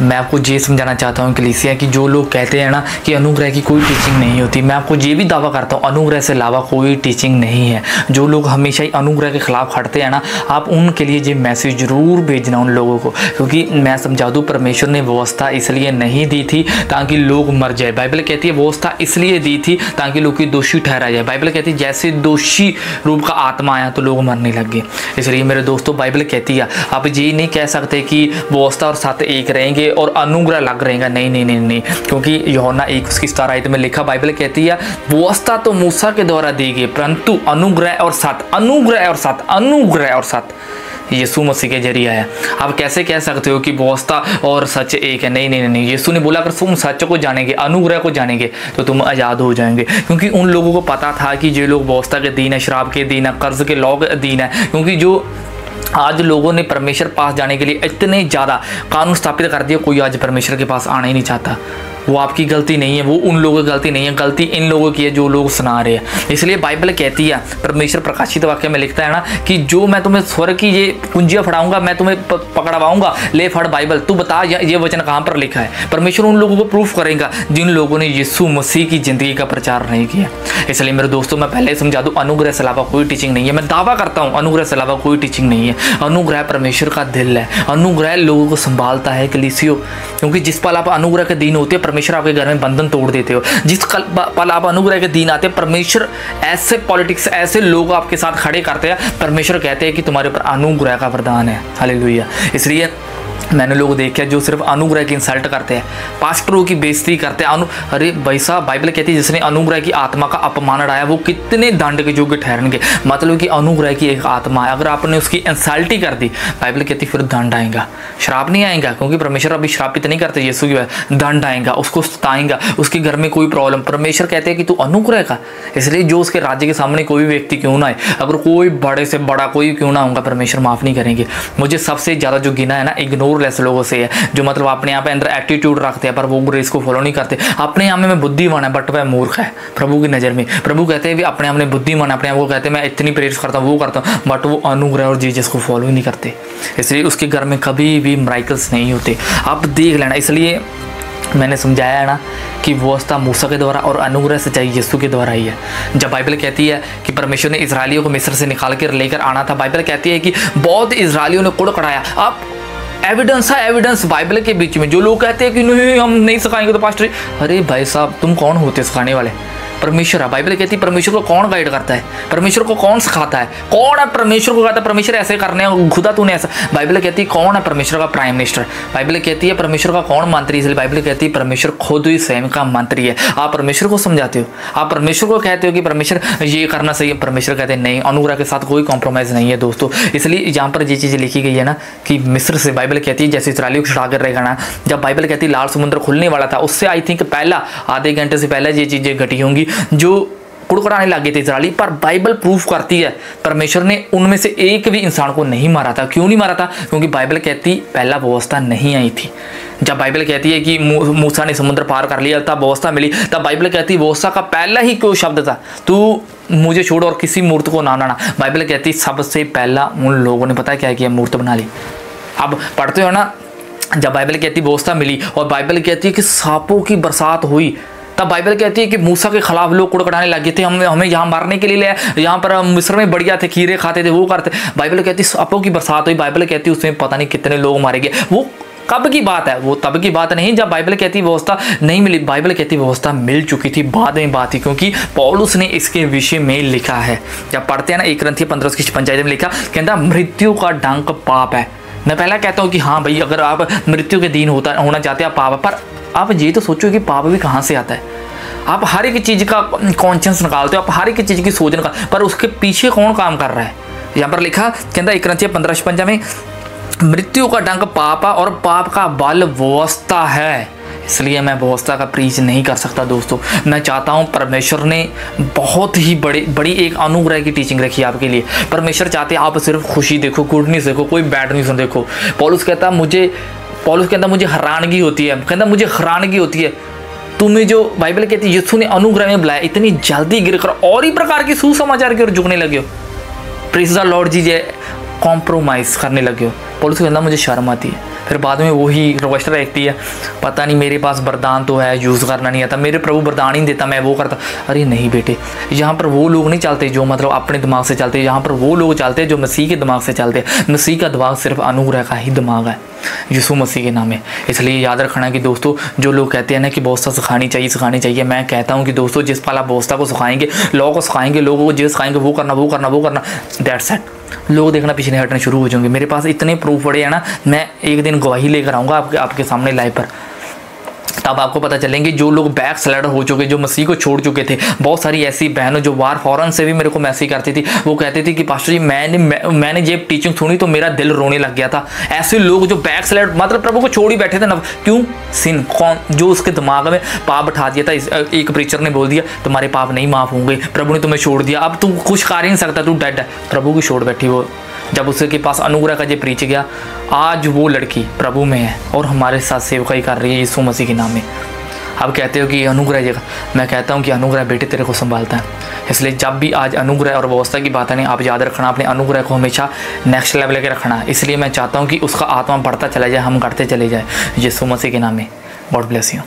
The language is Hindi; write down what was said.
मैं आपको ये समझाना चाहता हूँ कलीसिया कि जो लोग कहते हैं ना कि अनुग्रह की कोई टीचिंग नहीं होती, मैं आपको ये भी दावा करता हूँ अनुग्रह से अलावा कोई टीचिंग नहीं है। जो लोग हमेशा ही अनुग्रह के खिलाफ खड़ते हैं ना, आप उनके लिए ये मैसेज ज़रूर भेजना उन लोगों को, क्योंकि मैं समझा दूँ परमेश्वर ने व्यवस्था इसलिए नहीं दी थी ताकि लोग मर जाए। बाइबल कहती है व्यवस्था इसलिए दी थी ताकि लोग की दोषी ठहराया जाए। बाइबल कहती है जैसे दोषी रूप का आत्मा आया तो लोग मरने लग गए। इसलिए मेरे दोस्तों बाइबल कहती है आप ये नहीं कह सकते कि व्यवस्था और सत्य एक रहेंगे और अनुग्रह लग रहेगा, नहीं नहीं नहीं नहीं, क्योंकि यूहन्ना 1:17 आयत में लिखा, बाइबल कहती है व्यवस्था तो मूसा के द्वारा दी गई परंतु अनुग्रह और सत्य, अनुग्रह और सत्य, अनुग्रह और सत्य यीशु मसीह के जरिए है। आप कैसे कह सकते हो कि व्यवस्था और सच एक है? नहीं नहीं नहीं, यीशु ने बोला अगर तुम सच को जानेंगे, अनुग्रह को जानेंगे तो तुम आज़ाद हो जाएंगे। क्योंकि उन लोगों को पता था कि जो लोग व्यवस्था के अधीन है, शराब के अधीन है, कर्ज के लॉ के अधीन है, क्योंकि जो आज लोगों ने परमेश्वर पास जाने के लिए इतने ज़्यादा कानून स्थापित कर दिया, कोई आज परमेश्वर के पास आना ही नहीं चाहता। वो आपकी गलती नहीं है, वो उन लोगों की गलती नहीं है, गलती इन लोगों की है जो लोग सुना रहे हैं। इसलिए बाइबल कहती है, परमेश्वर प्रकाशित वाक्य में लिखता है ना कि जो मैं तुम्हें स्वर्ग की ये कुंजियाँ फड़ाऊंगा, मैं तुम्हें पकड़वाऊंगा, ले फड़ बाइबल, तू बता ये वचन कहाँ पर लिखा है। परमेश्वर उन लोगों को प्रूफ करेगा जिन लोगों ने यीशु मसीह की ज़िंदगी का प्रचार नहीं किया। इसलिए मेरे दोस्तों मैं पहले समझा दूँ अनुग्रह से अलावा कोई टीचिंग नहीं है। मैं दावा करता हूँ अनुग्रह से अलावा कोई टीचिंग नहीं है। अनुग्रह परमेश्वर का दिल है, अनुग्रह लोगों को संभालता है कलीसियों, क्योंकि जिस पल आप अनुग्रह के दिन होते हैं परमेश्वर आपके घर में बंधन तोड़ देते हो। जिस पल आप अनुग्रह के दिन आते हैं परमेश्वर ऐसे पॉलिटिक्स, ऐसे लोग आपके साथ खड़े करते हैं, परमेश्वर कहते हैं कि तुम्हारे ऊपर अनुग्रह का वरदान है। हालेलुया। इसलिए मैंने लोग देखे जो सिर्फ अनुग्रह की इंसल्ट करते हैं, पास्टरों की बेइज्जती करते हैं। अरे भाई साहब बाइबल कहती है जिसने अनुग्रह की आत्मा का अपमान उड़ाया वो कितने दंड के योग्य ठहरेंगे। मतलब कि अनुग्रह की एक आत्मा है, अगर आपने उसकी इंसल्ट ही कर दी बाइबल कहती फिर दंड आएगा, श्राप नहीं आएगा, क्योंकि परमेश्वर अभी श्रापित नहीं करते यीशु की वजह, दंड आएगा, उसको सताएगा, उसके घर में कोई प्रॉब्लम। परमेश्वर कहते हैं कि तू अनुग्रह का, इसलिए जो उसके राज्य के सामने कोई भी व्यक्ति क्यों ना आए, अगर कोई बड़े से बड़ा कोई क्यों ना होगा, परमेश्वर माफ़ नहीं करेंगे। मुझे सबसे ज़्यादा जो गिना है ना इग्नोर लेस लोगों से है, जो मतलब अपने आप अंदर एटीट्यूड रखते हैं पर वो ग्रेस को फॉलो नहीं करते। अपने आप में बुद्धिमान है बट वह मूर्ख है प्रभु की नज़र में। प्रभु कहते हैं भी अपने आप में बुद्धिमान है, अपने आप को कहते हैं मैं इतनी प्रेयर्स करता हूँ वो करता हूँ, बट वो अनुग्रह और जीसस को फॉलो ही नहीं करते। इसलिए उसके घर में कभी भी मिरेकल्स नहीं होते। आप देख लेना। इसलिए मैंने समझाया है ना कि व्यवस्था मूसा के द्वारा और अनुग्रह से चाहिए यीशु के द्वारा ही है। जब बाइबल कहती है कि परमेश्वर ने इजराइलियों को मिस्र से निकाल कर लेकर आना था, बाइबल कहती है कि बहुत इजराइलियों ने कुड़कुड़ाया। आप एविडेंस है, एविडेंस बाइबल के बीच में। जो लोग कहते हैं कि नहीं हम नहीं सिखाएंगे तो पास्टर, अरे भाई साहब तुम कौन होते सिखाने वाले? परमेश्वर है। बाइबल कहती है परमेश्वर को कौन गाइड करता है, परमेश्वर को कौन सिखाता है, कौन है परमेश्वर को कहता है परमेश्वर ऐसे करने हैं, खुदा तूने ऐसा। बाइबल कहती है कौन है परमेश्वर का प्राइम मिनिस्टर, बाइबल कहती है परमेश्वर का कौन मंत्री, इसलिए बाइबल कहती है परमेश्वर खुद ही स्वयं का मंत्री है। आप परमेश्वर को समझाते हो, आप परमेश्वर को कहते हो कि परमेश्वर ये करना सही है, परमेश्वर कहते हैं नहीं, अनुग्रह के साथ कोई कॉम्प्रोमाइज़ नहीं है दोस्तों। इसलिए यहाँ पर ये चीज़ें लिखी गई है ना कि मिस्र से बाइबल कहती है जैसे इस्राएलियों को छुड़ा कर रहेगा ना, जब बाइबल कहती है लाल समुद्र खुलने वाला था उससे आई थिंक पहला आधे घंटे से पहले ये चीज़ें घटी होंगी जो कुड़कुड़ाने लगे थे इजराइली। पर बाइबल प्रूफ करती है परमेश्वर ने उनमें से एक भी इंसान को नहीं मारा था। क्यों नहीं मारा था? क्योंकि बाइबल कहती पहला व्यवस्था नहीं आई थी। जब बाइबल कहती है कि मूसा ने समुद्र पार कर लिया तब व्यवस्था मिली, तब बाइबल कहती है व्यवस्था का पहला ही कोई शब्द था, तू मुझे छोड़ और किसी मूर्त को ना बनाना। बाइबल कहती सबसे पहला उन लोगों ने पता क्या किया, मूर्त बना ली। अब पढ़ते हो ना, जब बाइबल कहती व्यवस्था मिली और बाइबल कहती है कि सांपों की बरसात हुई, तब बाइबल कहती है कि मूसा के खिलाफ लोग कुड़कुड़ाने लगे थे, हमें यहाँ मारने के लिए ले, यहाँ पर मिस्र में बढ़िया थे, खीरे खाते थे, वो करते। बाइबल कहती सांपों की बरसात हुई, बाइबल कहती उसमें पता नहीं कितने लोग मारे गए। वो कब की बात है? वो तब की बात नहीं जब बाइबल कहती व्यवस्था नहीं मिली, बाइबल कहती व्यवस्था मिल चुकी थी, बाद में बात थी, क्योंकि पौलुस ने इसके विषय में लिखा है। जब पढ़ते हैं ना 1 कुरिन्थियों 15:5 में लिखा, कहता मृत्यु का डंक पाप है। मैं पहला कहता हूँ कि हाँ भाई अगर आप मृत्यु के दिन होना चाहते हैं पाप, पर आप ये तो सोचो कि पाप भी कहाँ से आता है। आप हर एक चीज़ का कॉन्शियस निकालते हो, आप हर एक चीज़ की सोच निकाल, पर उसके पीछे कौन काम कर रहा है? यहाँ पर लिखा कहता 1 कुरिन्थियों 15:5 में मृत्यु का डंक पाप और पाप का बल व्यवस्था है। इसलिए मैं व्यवस्था का प्रीच नहीं कर सकता दोस्तों। मैं चाहता हूँ परमेश्वर ने बहुत ही बड़ी एक अनुग्रह की टीचिंग रखी है आपके लिए। परमेश्वर चाहते हैं आप सिर्फ खुशी देखो, गुड न्यूज़ देखो, कोई बैड न्यूज़ देखो। पौलुस कहता मुझे हैरानगी होती है, कहता मुझे हैरानगी होती है तुम्हें जो बाइबल कहती है यीशु ने अनुग्रह में बुलाया, इतनी जल्दी गिरकर और ही प्रकार की सुसमाचार की ओर झुकने लगे हो। Praise the Lord ji. Compromise करने लगे हो। पौलुस कहता मुझे शर्म आती है। फिर बाद में वही रोस्टर रहती है, पता नहीं मेरे पास वरदान तो है, यूज़ करना नहीं आता, मेरे प्रभु वरदान ही देता, मैं वो करता। अरे नहीं बेटे, यहाँ पर वो लोग नहीं चलते जो मतलब अपने दिमाग से चलते, यहाँ पर वो लोग चलते हैं जो मसीह के दिमाग से चलते हैं। मसीह का दिमाग सिर्फ अनुग्रह का ही दिमाग है, यीशु मसीह के नाम में। इसलिए याद रखना कि दोस्तों, जो लोग कहते हैं ना कि व्यवस्था सिखानी चाहिए, मैं कहता हूँ कि दोस्तों जिस पल आप व्यवस्था को सिखाएंगे, लॉ को सिखाएंगे, लोगों को जो सिखाएंगे वो करना, दैट्स इट। लोग देखना पीछे हटने शुरू हो जाएंगे। मेरे पास इतने प्रूफ पड़े हैं ना, मैं एक दिन गवाही लेकर आऊँगा आपके सामने लाइव पर, तब आपको पता चलेंगे जो लोग बैक स्लाइडर हो चुके, जो मसीह को छोड़ चुके थे। बहुत सारी ऐसी बहनों जो बाहर फॉरेन से भी मेरे को मैसेज करती थी, वो कहती थी कि पास्टर जी मैंने ये टीचिंग सुनी तो मेरा दिल रोने लग गया था। ऐसे लोग जो बैक स्लाइड मतलब प्रभु को छोड़ ही बैठे थे ना, क्यों? सिन, कौन जो उसके दिमाग में पाप बैठा दिया था। एक प्रीचर ने बोल दिया तुम्हारे पाप नहीं माफ़ होंगे, प्रभु ने तुम्हें छोड़ दिया, अब तू कुछ कर ही नहीं सकता, तू डेड है। प्रभु की छोड़ बैठी वो। जब उसके पास अनुग्रह का ये प्रीच गया, आज वो लड़की प्रभु में है और हमारे साथ सेवकाई कर रही है यीशु मसीह के नाम में। अब कहते हो कि अनुग्रह जगह, मैं कहता हूँ कि अनुग्रह बेटे तेरे को संभालता है। इसलिए जब भी आज अनुग्रह और व्यवस्था की बात है, आप याद रखना अपने अनुग्रह को हमेशा नेक्स्ट लेवल लेके रखना। इसलिए मैं चाहता हूँ कि उसका आत्मा बढ़ता चला जाए, हम करते चले जाए यीशु मसीह के नाम में। God bless you.